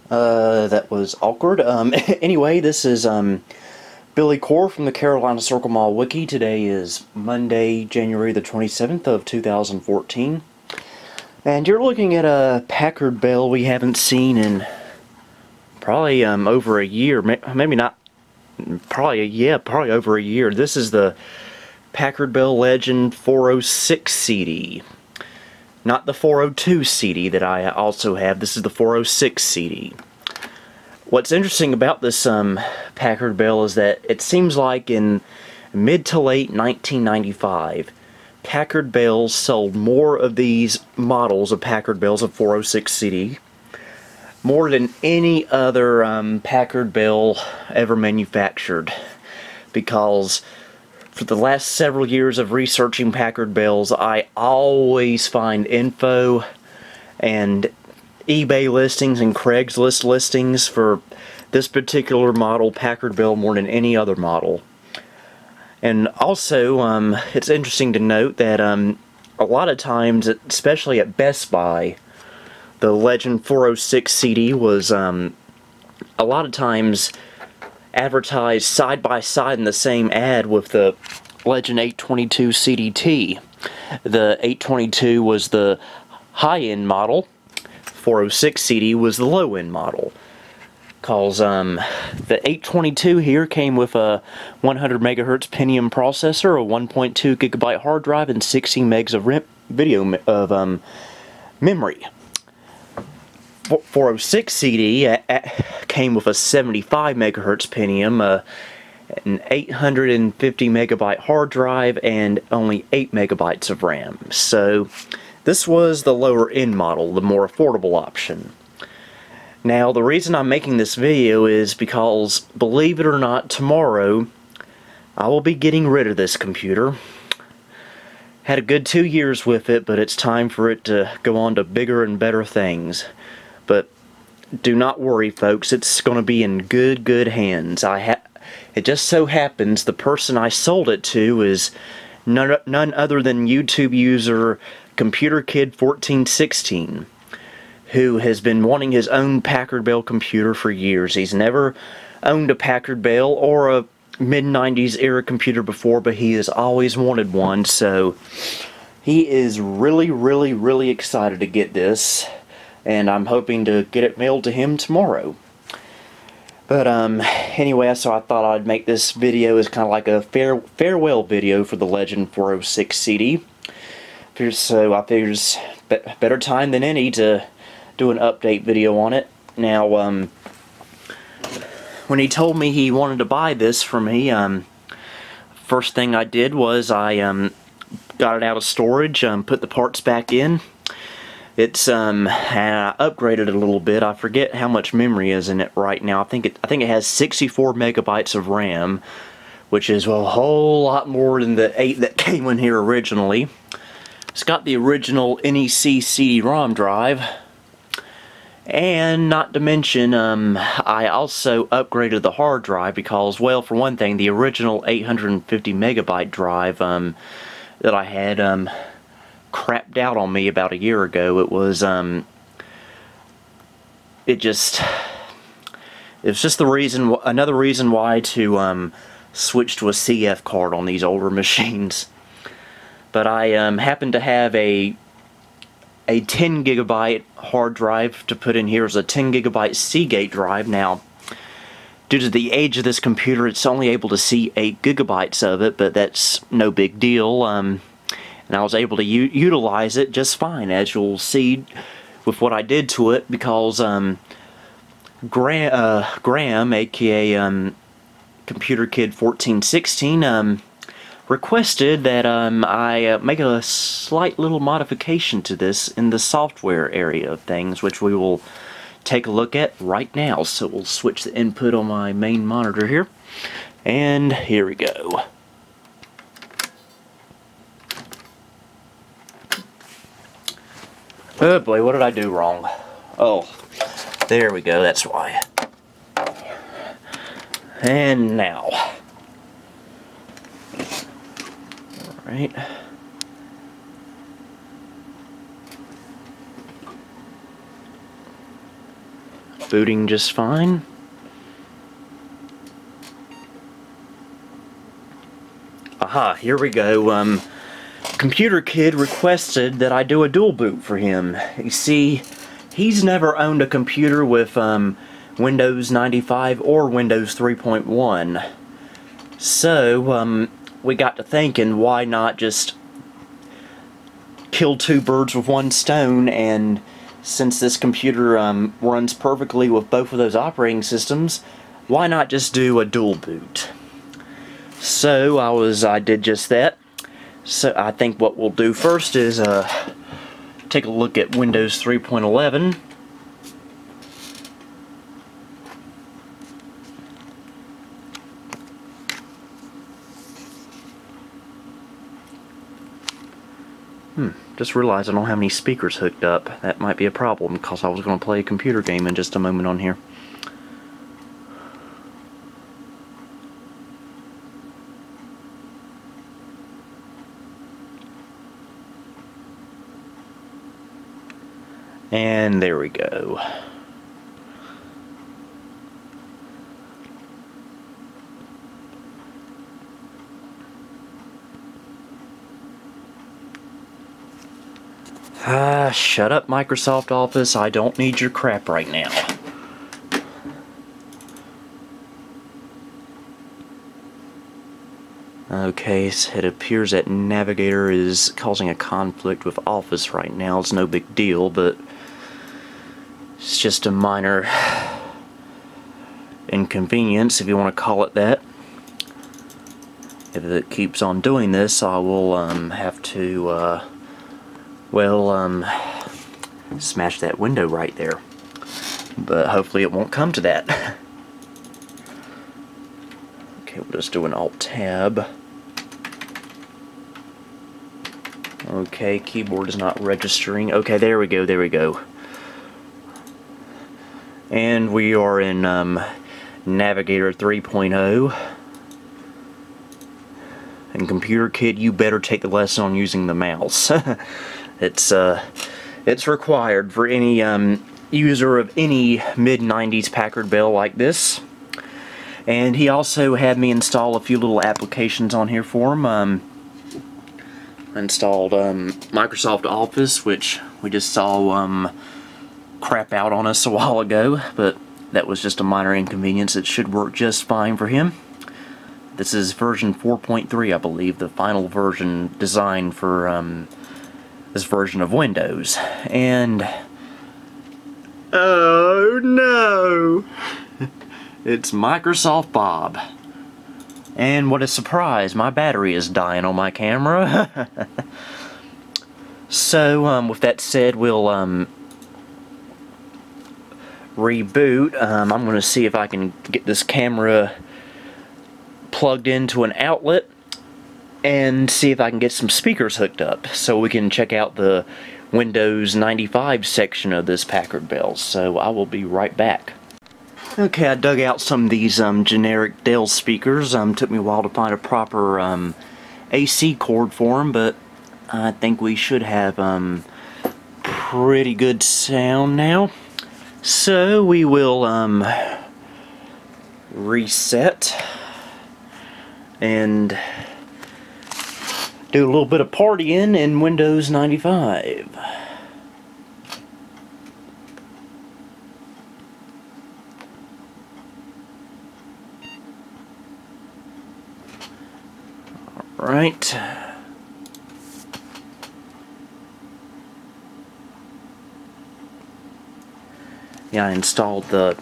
That was awkward. Anyway, this is Billy Core from the Carolina Circle Mall Wiki. Today is Monday, January the 27th of 2014. And you're looking at a Packard Bell we haven't seen in probably over a year. Maybe not. Probably over a year. This is the Packard Bell Legend 406 CD. Not the 402 CD that I also have. This is the 406 CD. What's interesting about this Packard Bell is that it seems like in mid to late 1995, Packard Bells sold more of these models of Packard Bells of 406 CD, more than any other Packard Bell ever manufactured, because for the last several years of researching Packard Bells, I always find info and eBay listings and Craigslist listings for this particular model Packard Bell more than any other model. And also, it's interesting to note that a lot of times, especially at Best Buy, the Legend 406 CD was a lot of times advertised side by side in the same ad with the Legend 822 CDT. The 822 was the high-end model, 406 CD was the low-end model. Because the 822 here came with a 100 megahertz Pentium processor, a 1.2 gigabyte hard drive, and 16 megs of memory. 406 CD came with a 75 megahertz Pentium, an 850 megabyte hard drive, and only 8 megabytes of RAM. So this was the lower end model, the more affordable option. Now the reason I'm making this video is because, believe it or not, tomorrow I will be getting rid of this computer. Had a good 2 years with it, but it's time for it to go on to bigger and better things. But do not worry, folks, it's going to be in good hands. It just so happens the person I sold it to is none other than YouTube user ComputerKid1416, who has been wanting his own Packard Bell computer for years. He's never owned a Packard Bell or a mid-90s era computer before, but he has always wanted one, so he is really excited to get this. And I'm hoping to get it mailed to him tomorrow. But anyway, so I thought I'd make this video as kind of like a farewell video for the Legend 406 CD. So I figured it's better time than any to do an update video on it. Now, when he told me he wanted to buy this for me, first thing I did was I got it out of storage, put the parts back in. It's I upgraded it a little bit. I forget how much memory is in it right now. I think it has 64 megabytes of RAM, which is a whole lot more than the 8 that came in here originally. It's got the original NEC CD-ROM drive, and not to mention, I also upgraded the hard drive because, well, for one thing, the original 850 megabyte drive that I had crapped out on me about a year ago. It was it's just another reason why to switch to a CF card on these older machines. But I happen to have a 10 gigabyte hard drive to put in here as a 10 gigabyte Seagate drive. Now, due to the age of this computer, it's only able to see 8 gigabytes of it, but that's no big deal. And I was able to utilize it just fine, as you'll see with what I did to it, because Graham, aka ComputerKid1416, requested that I make a slight little modification to this in the software area of things, which we will take a look at right now. So we'll switch the input on my main monitor here, and here we go. Oh boy, what did I do wrong? Oh, there we go, that's why. And now. Alright. booting just fine. Aha, here we go. Computer Kid requested that I do a dual boot for him. You see, he's never owned a computer with Windows 95 or Windows 3.1. So, we got to thinking, why not just kill two birds with one stone, and since this computer runs perfectly with both of those operating systems, why not just do a dual boot? So I did just that. So I think what we'll do first is take a look at Windows 3.11. Just realized I don't have any speakers hooked up. That might be a problem, because I was going to play a computer game in just a moment on here. And there we go. Shut up, Microsoft Office. I don't need your crap right now. Okay, so it appears that Navigator is causing a conflict with Office right now. It's no big deal, but it's just a minor inconvenience, if you want to call it that. If it keeps on doing this, I will have to smash that window right there. But hopefully it won't come to that. Okay, we'll just do an Alt-Tab. Okay, keyboard is not registering. Okay, there we go, there we go. And we are in Navigator 3.0. And Computer Kid, you better take the lesson on using the mouse. It's required for any user of any mid-90s Packard Bell like this. And he also had me install a few little applications on here for him. I installed Microsoft Office, which we just saw crap out on us a while ago, but that was just a minor inconvenience. It should work just fine for him. This is version 4.3, I believe, the final version designed for this version of Windows. And oh no! It's Microsoft Bob. And what a surprise, my battery is dying on my camera. So, with that said, we'll reboot. I'm going to see if I can get this camera plugged into an outlet and see if I can get some speakers hooked up so we can check out the Windows 95 section of this Packard Bell. So I will be right back. Okay, I dug out some of these generic Dell speakers. Took me a while to find a proper AC cord for them, but I think we should have pretty good sound now. So we will reset and do a little bit of partying in Windows 95. Alright. Yeah, I installed the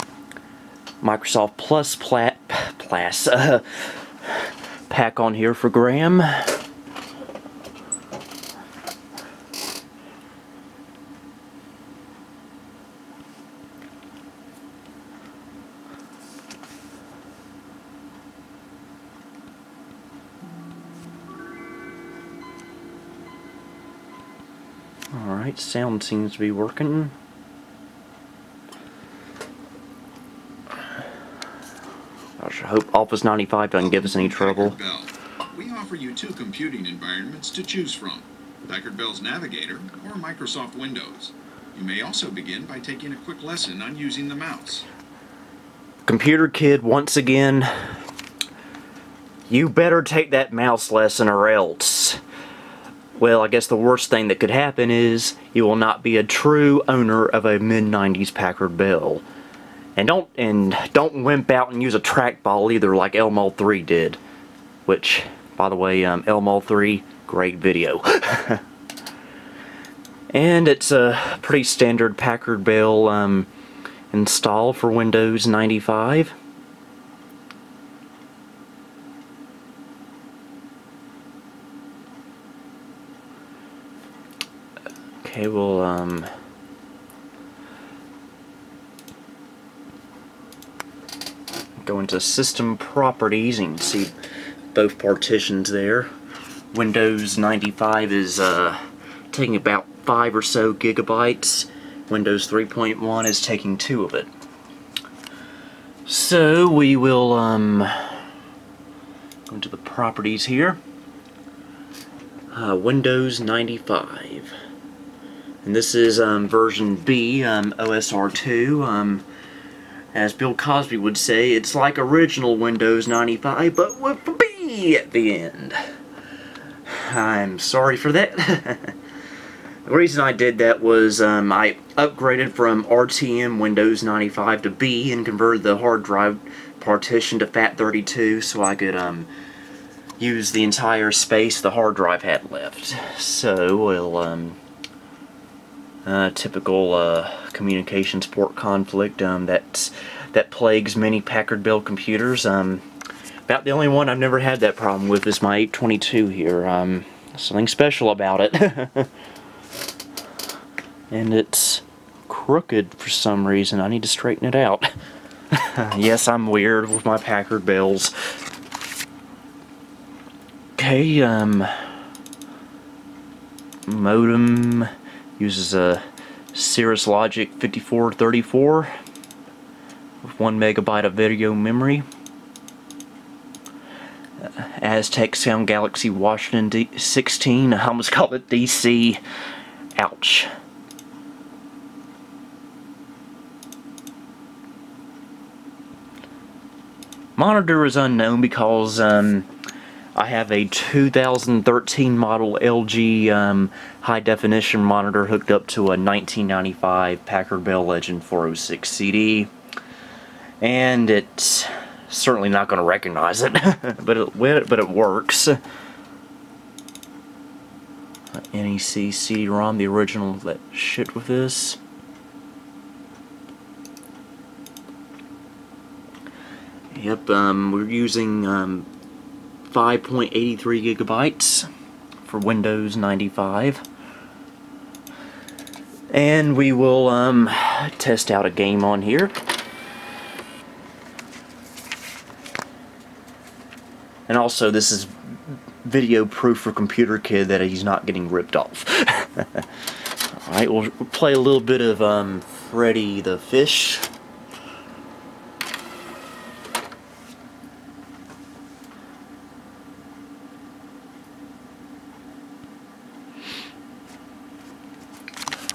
Microsoft Plus pack on here for Graham. Alright, sound seems to be working. I hope Office 95 doesn't give us any trouble. Packard Bell. We offer you two computing environments to choose from: Packard Bell's Navigator or Microsoft Windows. You may also begin by taking a quick lesson on using the mouse. Computer kid, once again, you better take that mouse lesson or else. Well, I guess the worst thing that could happen is you will not be a true owner of a mid-90s Packard Bell. And don't wimp out and use a trackball either like Elmo 3 did. Which, by the way, Elmo 3, great video. And it's a pretty standard Packard Bell install for Windows 95. Okay, we'll go into System Properties and you can see both partitions there. Windows 95 is taking about 5 or so gigabytes. Windows 3.1 is taking 2 of it. So we will go into the properties here. Windows 95. And this is version B, OSR2. As Bill Cosby would say, it's like original Windows 95, but with a B at the end. I'm sorry for that. The reason I did that was I upgraded from RTM Windows 95 to B and converted the hard drive partition to FAT32 so I could use the entire space the hard drive had left. So we'll typical communications port conflict that plagues many Packard Bell computers. About the only one I've never had that problem with is my 822 here. Something special about it. And it's crooked for some reason. I need to straighten it out. Yes, I'm weird with my Packard Bells. Okay, modem uses a Cirrus Logic 5434 with 1 megabyte of video memory. Aztec Sound Galaxy Washington 16. I almost called it DC. Ouch. Monitor is unknown because I have a 2013 model LG high definition monitor hooked up to a 1995 Packard Bell Legend 406 CD, and it's certainly not going to recognize it, but it works. NEC CD-ROM, the original that shipped with this. Yep, we're using 5.83 gigabytes for Windows 95. And we will test out a game on here. And also, this is video proof for Computer Kid that he's not getting ripped off. Alright, we'll play a little bit of Freddy the Fish.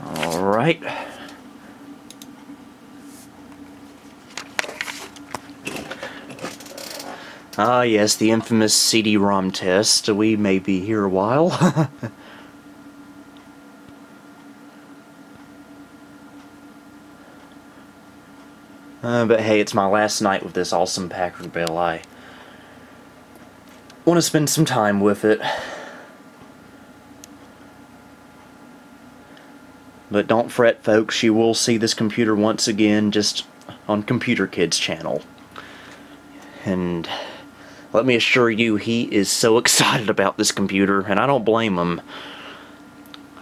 Alright. Ah, yes, the infamous CD-ROM test. We may be here a while. But hey, it's my last night with this awesome Packard Bell. I want to spend some time with it. But don't fret, folks, you will see this computer once again just on Computer Kid's channel. And let me assure you, he is so excited about this computer, and I don't blame him.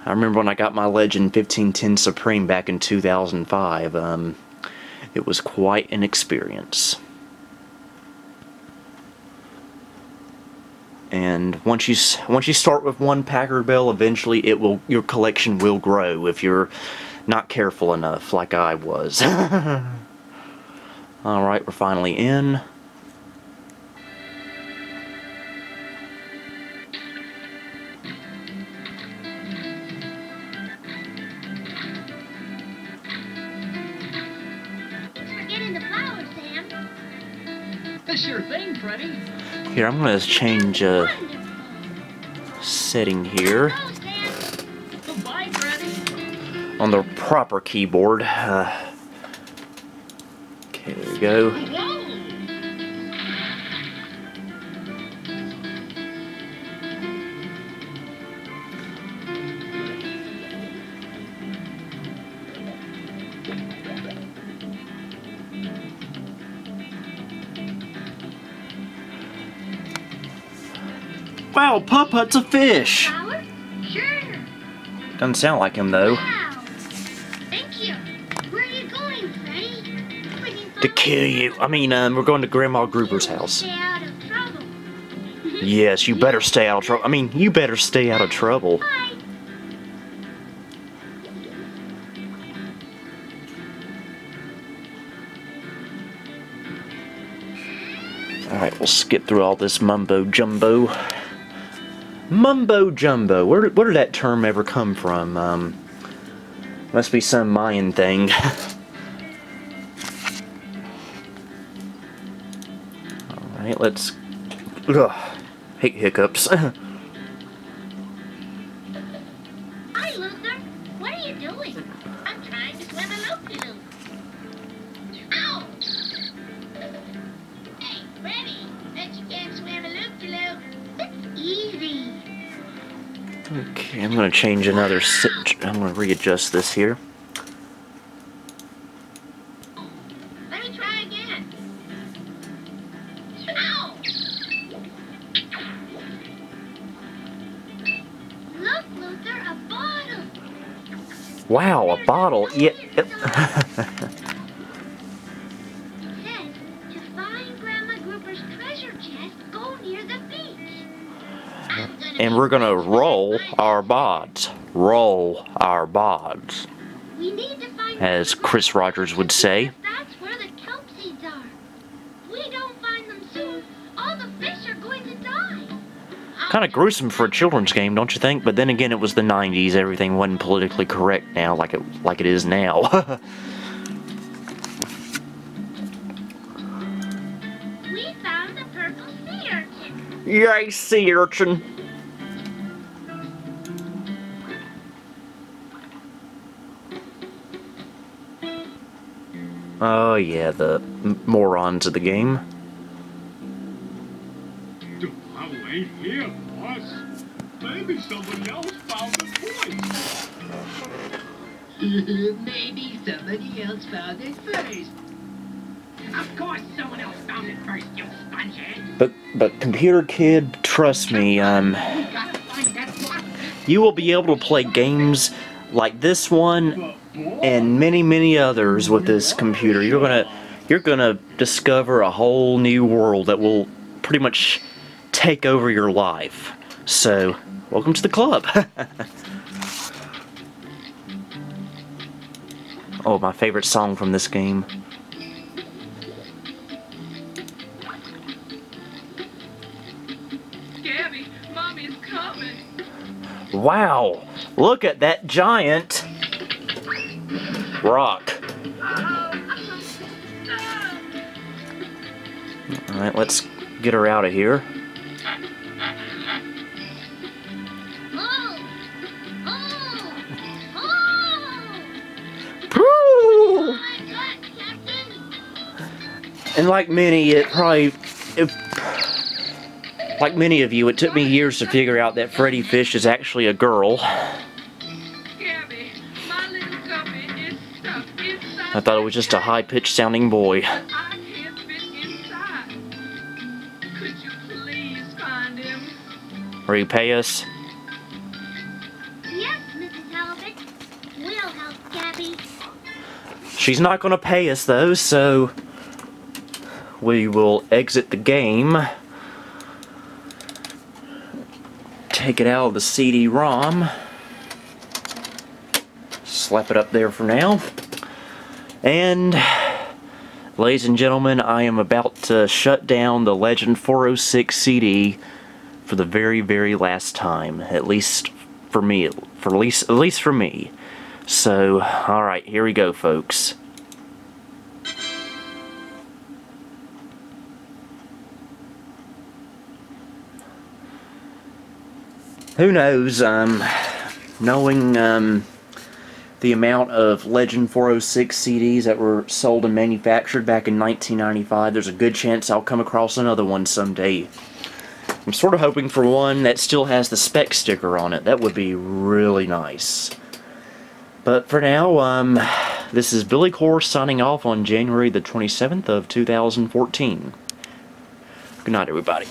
I remember when I got my Legend 1510 Supreme back in 2005. It was quite an experience. And once you start with one Packard Bell, eventually your collection will grow if you're not careful enough, like I was. Alright, we're finally in. Sure thing, Freddy. Here, I'm going to change setting here Goodbye, Freddy. on the proper keyboard. Okay, there we go. Whoa! Wow, Pup-Hut's a fish! Flower? Sure. Doesn't sound like him, though. Wow. Thank you. Where are you going, Freddy? To kill you. I mean, we're going to Grandma Gruber's house. Stay out of trouble. Yes, you better stay out of trouble. I mean, you better stay out of trouble. Bye. Alright, we'll skip through all this mumbo jumbo. Mumbo jumbo. Where did that term ever come from? Must be some Mayan thing. Alright, let's... Ugh, hate hiccups. Hi, Luther. What are you doing? I'm trying to swim a loop-de-loop. Ow! Hey, Freddy, bet you can't swim a loop-de-loop. It's easy. Okay, I'm gonna change another I'm gonna readjust this here. Let me try again. Ow! Look, Luther, a bottle. Wow, a bottle. Yeah. It says, to find Grandma Gruber's treasure chest, go near the beach. And we're gonna roll our bods. Roll our bods. We need to find As Chris Rogers would say. That's where the kelp seeds are. If we don't find them soon, all the fish are going to die. Kind of gruesome for a children's game, don't you think? But then again, it was the 90s. Everything wasn't politically correct now, like it is now. We found the purple sea urchin. Yay, sea urchin! Oh yeah, the morons of the game. The bottle ain't here, boss. Maybe somebody else found the voice. Maybe somebody else found it first. Of course someone else found it first, you spongehead. But computer kid, trust me, We gotta find that bottle. you will be able to play games like this one and many others with this computer. You're gonna discover a whole new world that will pretty much take over your life. So, welcome to the club. Oh, my favorite song from this game. Gabby, Mommy's coming. Wow, look at that giant rock. Alright, let's get her out of here. Oh! Oh! Oh! Woo! Oh my God, Captain! And like many, like many of you, it took me years to figure out that Freddy Fish is actually a girl. Gabby, my little guppy is stuck inside. I thought it was just a high-pitched sounding boy. I can't fit inside. Could you please find him? Will you pay us? Yes, Mrs. Halibut. We'll help Gabby. She's not going to pay us though, so we will exit the game. Take it out of the CD-ROM. Slap it up there for now. And, ladies and gentlemen, I am about to shut down the Legend 406 CD for the very last time. At least for me. At least for me. So, alright, here we go, folks. who knows, knowing the amount of Legend 406 CDs that were sold and manufactured back in 1995, there's a good chance I'll come across another one someday. I'm sort of hoping for one that still has the spec sticker on it. That would be really nice. But for now, this is Billy Core signing off on January the 27th of 2014. Good night, everybody.